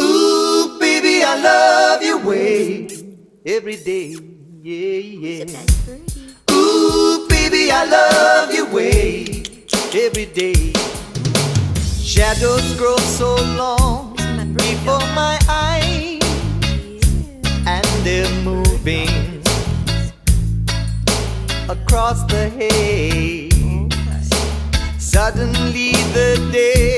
Ooh, baby, I love your way every day, yeah, yeah. Ooh, baby, I love your way every day. Shadows grow so long before my eyes, and they're moving across the haze. Suddenly the day